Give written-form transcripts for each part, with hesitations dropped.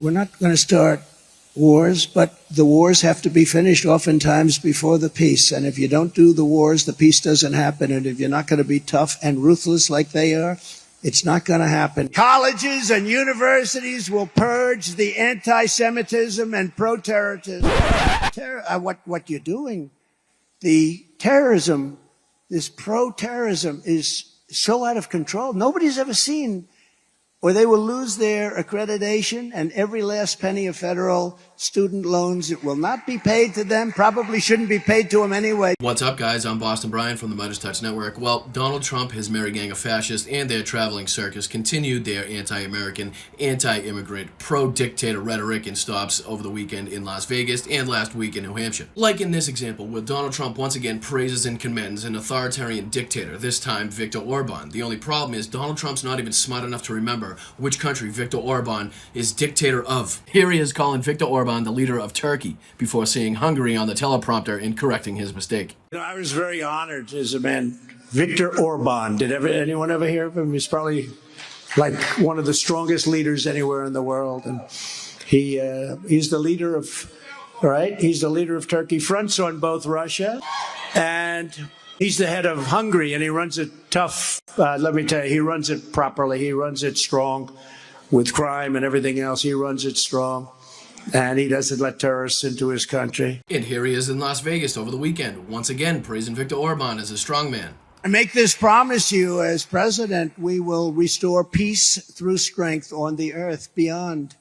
We're not going to start wars, but the wars have to be finished oftentimes before the peace. And if you don't do the wars, the peace doesn't happen. And if you're not going to be tough and ruthless like they are, it's not going to happen. Colleges and universities will purge the anti-Semitism and pro-terrorism. What you're doing, the terrorism, this pro-terrorism is so out of control. Nobody's ever seen, or they will lose their accreditation and every last penny of federal student loans. It will not be paid to them, probably shouldn't be paid to them anyway. What's up, guys? I'm Boston Brian from the MeidasTouch Network. Well, Donald Trump, his merry gang of fascists, and their traveling circus continued their anti-American, anti-immigrant, pro-dictator rhetoric and stops over the weekend in Las Vegas and last week in New Hampshire. Like in this example, where Donald Trump once again praises and commends an authoritarian dictator, this time Viktor Orban. The only problem is Donald Trump's not even smart enough to remember which country Viktor Orban is dictator of. Here he is calling Viktor Orban the leader of Turkey before seeing Hungary on the teleprompter and correcting his mistake. I was very honored as a man. Viktor Orban, did anyone ever hear of him? He's probably like one of the strongest leaders anywhere in the world. And he's the leader of, right? He's the leader of Turkey, fronts on both Russia, and he's the head of Hungary, and he runs it tough. Let me tell you, he runs it properly. He runs it strong with crime and everything else. He runs it strong, and he doesn't let terrorists into his country. And here he is in Las Vegas over the weekend, once again praising Viktor Orban as a strongman. I make this promise you as president, we will restore peace through strength on the earth, beyond,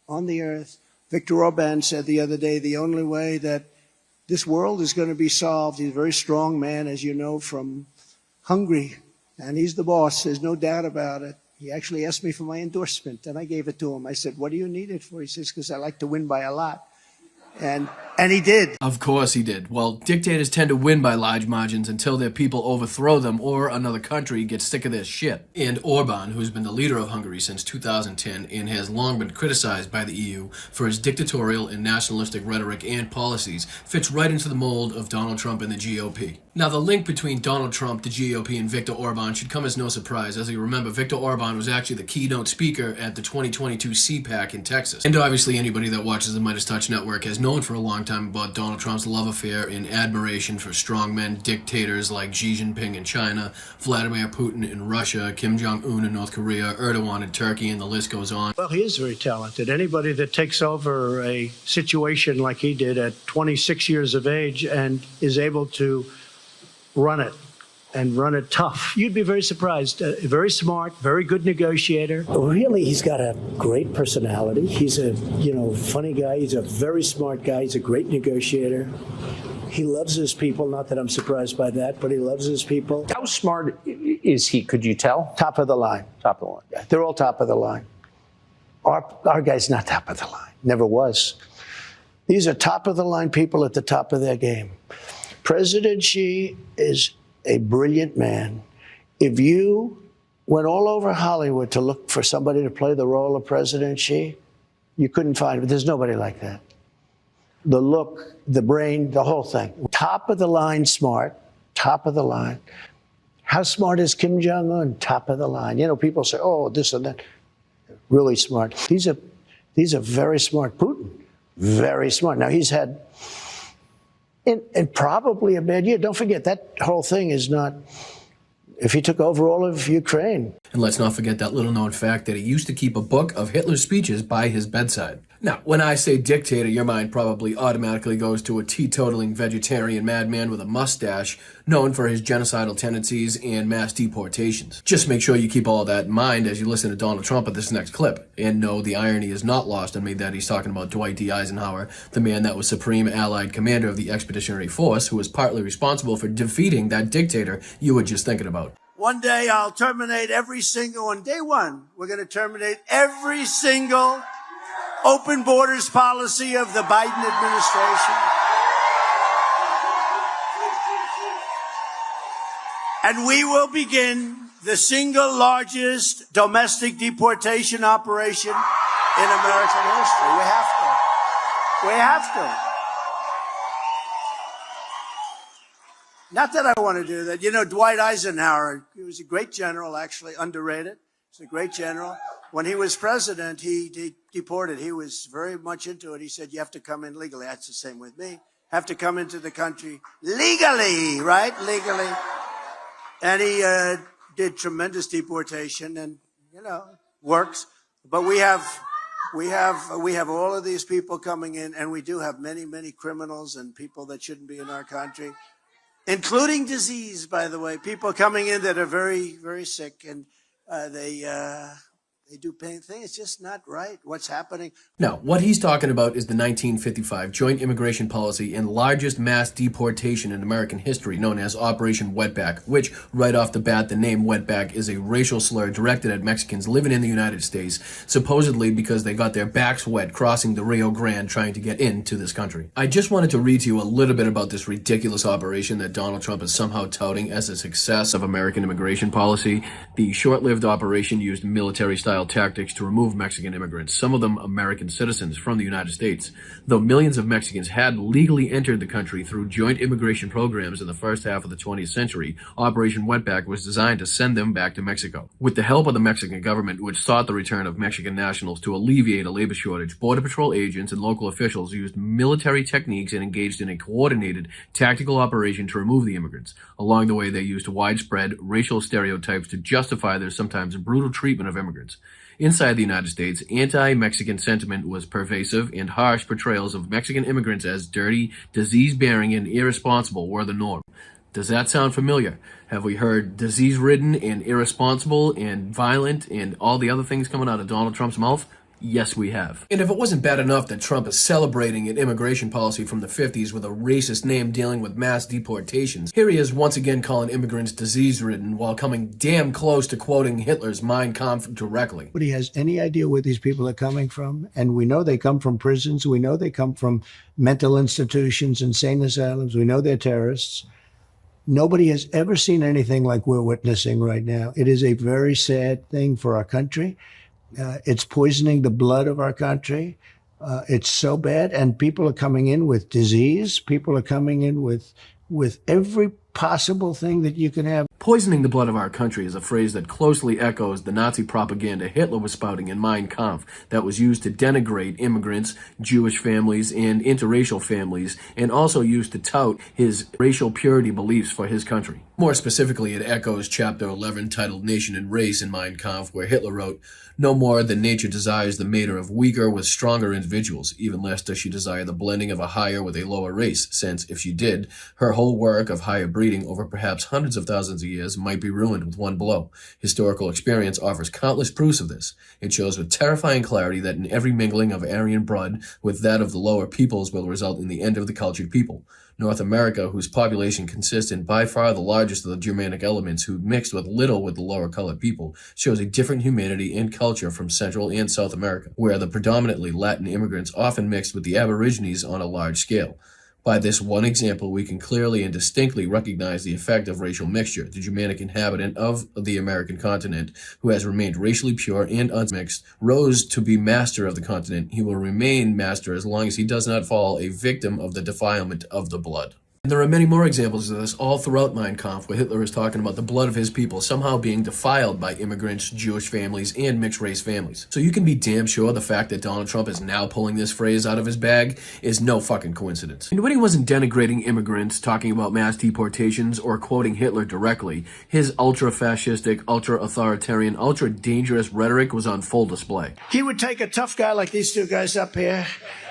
on the earth. Viktor Orban said the other day, the only way that this world is going to be solved. He's a very strong man, as you know, from Hungary, and he's the boss. There's no doubt about it. He actually asked me for my endorsement, and I gave it to him. I said, what do you need it for? He says, because I like to win by a lot. And he did. Of course he did. Well, dictators tend to win by large margins until their people overthrow them or another country gets sick of their shit. And Orban, who's been the leader of Hungary since 2010 and has long been criticized by the EU for his dictatorial and nationalistic rhetoric and policies, fits right into the mold of Donald Trump and the GOP. Now, the link between Donald Trump, the GOP, and Viktor Orban should come as no surprise. As you remember, Viktor Orban was actually the keynote speaker at the 2022 CPAC in Texas. And obviously anybody that watches the MeidasTouch Network has known for a long time about Donald Trump's love affair and admiration for strongmen dictators like Xi Jinping in China, Vladimir Putin in Russia, Kim Jong-un in North Korea, Erdogan in Turkey, and the list goes on. Well, he is very talented. Anybody that takes over a situation like he did at 26 years of age and is able to run it and run it tough, you'd be very surprised. Very smart, very good negotiator. Really, he's got a great personality. He's a, funny guy. He's a very smart guy. He's a great negotiator. He loves his people. Not that I'm surprised by that, but he loves his people. How smart is he? Could you tell? Top of the line. Top of the line. Yeah, they're all top of the line. Our guy's not top of the line. Never was. These are top of the line people at the top of their game. President Xi is a brilliant man. If you went all over Hollywood to look for somebody to play the role of President Xi, you couldn't find it. There's nobody like that. The look, the brain, the whole thing. Top of the line smart, top of the line. How smart is Kim Jong-un? Top of the line. People say, oh, this and that. Really smart. These are very smart. Putin, very smart. Now, he's had and probably a bad year. Don't forget, that whole thing is not, if he took over all of Ukraine. And let's not forget that little-known fact that he used to keep a book of Hitler's speeches by his bedside. Now, when I say dictator, your mind probably automatically goes to a teetotaling vegetarian madman with a mustache known for his genocidal tendencies and mass deportations. Just make sure you keep all of that in mind as you listen to Donald Trump at this next clip. And no, the irony is not lost on me that he's talking about Dwight D. Eisenhower, the man that was Supreme Allied Commander of the Expeditionary Force, who was partly responsible for defeating that dictator you were just thinking about. One day I'll terminate on day one, we're going to terminate every single open borders policy of the Biden administration. And we will begin the single largest domestic deportation operation in American history. We have to. We have to. Not that I want to do that. Dwight Eisenhower, he was a great general, actually, underrated. He's a great general. when he was president, he deported. He was very much into it. He said, you have to come in legally. That's the same with me. Have to come into the country legally, right? Legally. And he did tremendous deportation and, works. But we have all of these people coming in, and we do have many, many criminals and people that shouldn't be in our country, including disease, by the way. People coming in that are very, very sick, and they do pain things. It's just not right what's happening. Now, what he's talking about is the 1955 Joint Immigration Policy and largest mass deportation in American history, known as Operation Wetback, which, right off the bat, the name Wetback is a racial slur directed at Mexicans living in the United States, supposedly because they got their backs wet crossing the Rio Grande trying to get into this country. I just wanted to read to you a little bit about this ridiculous operation that Donald Trump is somehow touting as a success of American immigration policy. The short-lived operation used military-style tactics to remove Mexican immigrants, some of them American citizens from the United States. Though millions of Mexicans had legally entered the country through joint immigration programs in the first half of the 20th century, Operation Wetback was designed to send them back to Mexico. With the help of the Mexican government, which sought the return of Mexican nationals to alleviate a labor shortage, Border Patrol agents and local officials used military techniques and engaged in a coordinated tactical operation to remove the immigrants. Along the way, they used widespread racial stereotypes to justify their sometimes brutal treatment of immigrants. Inside the United States, anti-Mexican sentiment was pervasive, and harsh portrayals of Mexican immigrants as dirty, disease-bearing, and irresponsible were the norm. Does that sound familiar? Have we heard disease-ridden and irresponsible and violent and all the other things coming out of Donald Trump's mouth? Yes, we have. And if it wasn't bad enough that Trump is celebrating an immigration policy from the 50s with a racist name dealing with mass deportations, here he is once again calling immigrants disease-ridden while coming damn close to quoting Hitler's Mein Kampf directly. Nobody has any idea where these people are coming from. And we know they come from prisons. We know they come from mental institutions, insane asylums. We know they're terrorists. Nobody has ever seen anything like we're witnessing right now. It is a very sad thing for our country. It's poisoning the blood of our country. It's so bad. And people are coming in with disease. People are coming in with every possible thing that you can have. Poisoning the blood of our country is a phrase that closely echoes the Nazi propaganda Hitler was spouting in Mein Kampf that was used to denigrate immigrants, Jewish families, and interracial families, and also used to tout his racial purity beliefs for his country. More specifically, it echoes Chapter 11 titled Nation and Race in Mein Kampf, where Hitler wrote, "No more than nature desires the mating of weaker with stronger individuals, even less does she desire the blending of a higher with a lower race, since, if she did, her whole work of higher breeding over perhaps hundreds of thousands of years might be ruined with one blow. Historical experience offers countless proofs of this. It shows with terrifying clarity that in every mingling of Aryan blood with that of the lower peoples will result in the end of the cultured people. North America, whose population consists in by far the largest of the Germanic elements who mixed with little with the lower colored people, shows a different humanity and culture from Central and South America, where the predominantly Latin immigrants often mixed with the Aborigines on a large scale. By this one example, we can clearly and distinctly recognize the effect of racial mixture. The Germanic inhabitant of the American continent, who has remained racially pure and unmixed, rose to be master of the continent. He will remain master as long as he does not fall a victim of the defilement of the blood." And there are many more examples of this all throughout Mein Kampf, where Hitler is talking about the blood of his people somehow being defiled by immigrants, Jewish families, and mixed-race families. So you can be damn sure the fact that Donald Trump is now pulling this phrase out of his bag is no fucking coincidence. And when he wasn't denigrating immigrants, talking about mass deportations, or quoting Hitler directly, his ultra-fascistic, ultra-authoritarian, ultra-dangerous rhetoric was on full display. He would take a tough guy like these two guys up here.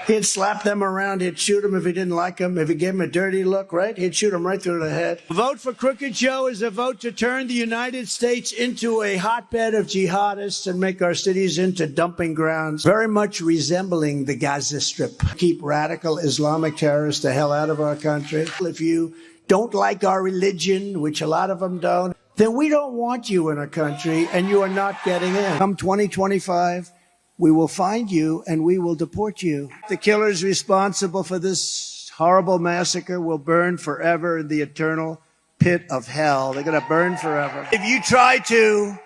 He'd slap them around. He'd shoot them if he didn't like them. If he gave them a dirty look, right? He'd shoot them right through the head. A vote for Crooked Joe is a vote to turn the United States into a hotbed of jihadists and make our cities into dumping grounds, very much resembling the Gaza Strip. Keep radical Islamic terrorists the hell out of our country. If you don't like our religion, which a lot of them don't, then we don't want you in our country, and you are not getting in. Come 2025, we will find you and we will deport you. The killers responsible for this horrible massacre will burn forever in the eternal pit of hell. They're going to burn forever. If you try to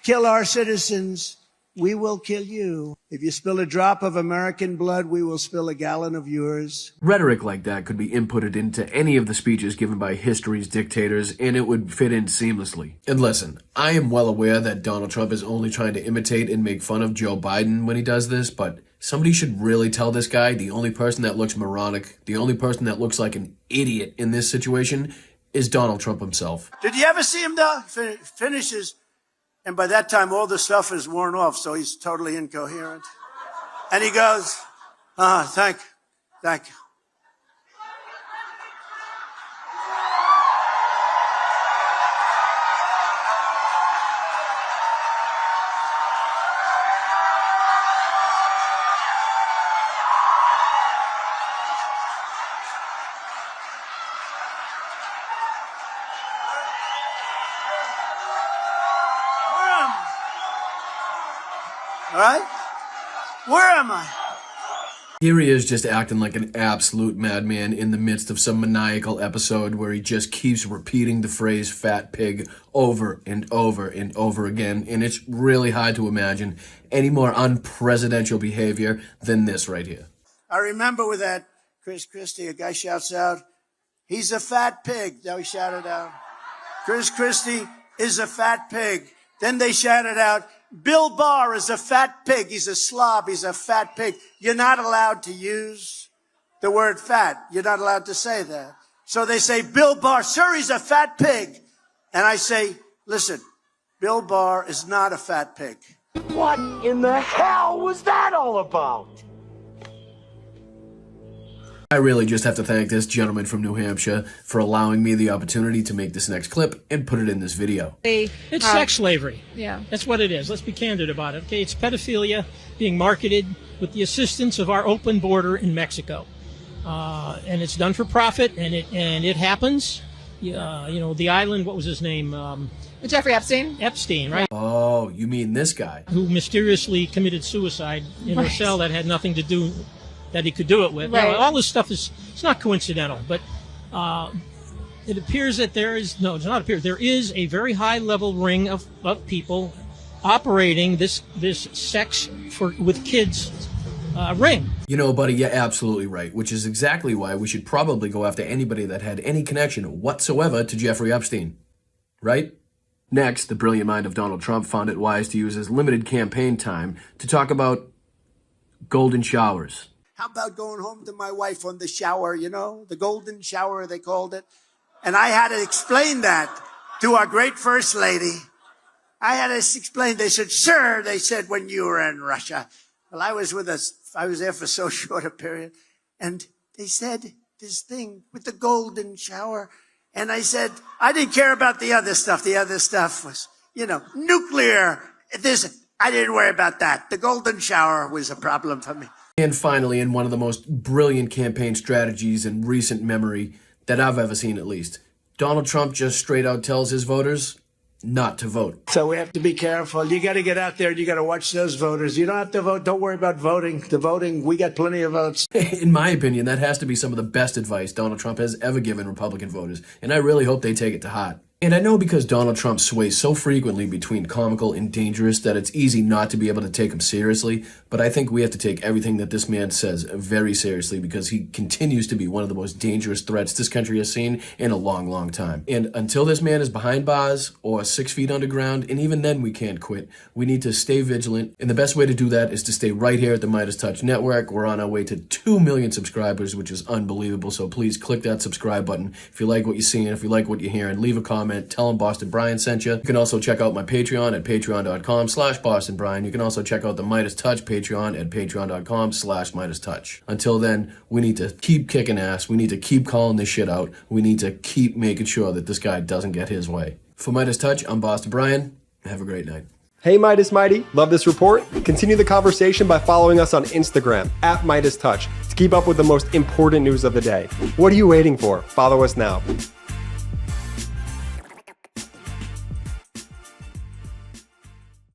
kill our citizens, we will kill you. If you spill a drop of American blood, we will spill a gallon of yours. Rhetoric like that could be inputted into any of the speeches given by history's dictators, and it would fit in seamlessly. And listen, I am well aware that Donald Trump is only trying to imitate and make fun of Joe Biden when he does this, but somebody should really tell this guy the only person that looks moronic, the only person that looks like an idiot in this situation is Donald Trump himself. Did you ever see him, though? Finishes, and by that time, all the stuff is worn off, so he's totally incoherent. And he goes, thank you. All right? Where am I? Here he is just acting like an absolute madman in the midst of some maniacal episode where he just keeps repeating the phrase fat pig over and over and over again, and it's really hard to imagine any more unpresidential behavior than this right here. I remember with that Chris Christie, a guy shouts out, he's a fat pig. Now he shouted out, Chris Christie is a fat pig. Then they shouted out, Bill Barr is a fat pig. He's a slob. He's a fat pig. You're not allowed to use the word fat. You're not allowed to say that. So they say, Bill Barr, sir, he's a fat pig. And I say, listen, Bill Barr is not a fat pig. What in the hell was that all about? I really just have to thank this gentleman from New Hampshire for allowing me the opportunity to make this next clip and put it in this video. It's sex slavery. Yeah. That's what it is. Let's be candid about it. Okay, it's pedophilia being marketed with the assistance of our open border in Mexico, and it's done for profit. And it happens. You know, the island. What was his name? Jeffrey Epstein. Epstein, right? Oh, you mean this guy? Who mysteriously committed suicide in a cell that had nothing to do. That he could do it with. Right. You know, all this stuff it's not coincidental, but it appears that there is a very high level ring of people operating this sex with kids ring. You know, buddy, you're absolutely right, which is exactly why we should probably go after anybody that had any connection whatsoever to Jeffrey Epstein. Right? Next, the brilliant mind of Donald Trump found it wise to use his limited campaign time to talk about golden showers. How about going home to my wife on the shower, you know, the golden shower, they called it. And I had to explain that to our great first lady. I had to explain. They said, sir, they said, when you were in Russia. Well, I was there for so short a period. And they said this thing with the golden shower. And I said, I didn't care about the other stuff. The other stuff was, you know, nuclear. I didn't worry about that. The golden shower was a problem for me. And finally, in one of the most brilliant campaign strategies in recent memory that I've ever seen at least, Donald Trump just straight out tells his voters not to vote. So we have to be careful. You got to get out there and you got to watch those voters. You don't have to vote. Don't worry about voting. The voting, we got plenty of votes. In my opinion, that has to be some of the best advice Donald Trump has ever given Republican voters, and I really hope they take it to heart. And I know because Donald Trump sways so frequently between comical and dangerous that it's easy not to be able to take him seriously, but I think we have to take everything that this man says very seriously because he continues to be one of the most dangerous threats this country has seen in a long, long time. And until this man is behind bars or 6 feet underground, and even then we can't quit, we need to stay vigilant. And the best way to do that is to stay right here at the MeidasTouch Network. We're on our way to 2 million subscribers, which is unbelievable, so please click that subscribe button. If you like what you're seeing, if you like what you're hearing, leave a comment. Tell them Boston Brian sent you. You can also check out my Patreon at patreon.com/BostonBrian. You can also check out the MeidasTouch Patreon at patreon.com/MeidasTouch. Until then, we need to keep kicking ass. We need to keep calling this shit out. We need to keep making sure that this guy doesn't get his way. For MeidasTouch, I'm Boston Brian. Have a great night. Hey Meidas Mighty, love this report? Continue the conversation by following us on Instagram at MeidasTouch to keep up with the most important news of the day. What are you waiting for? Follow us now.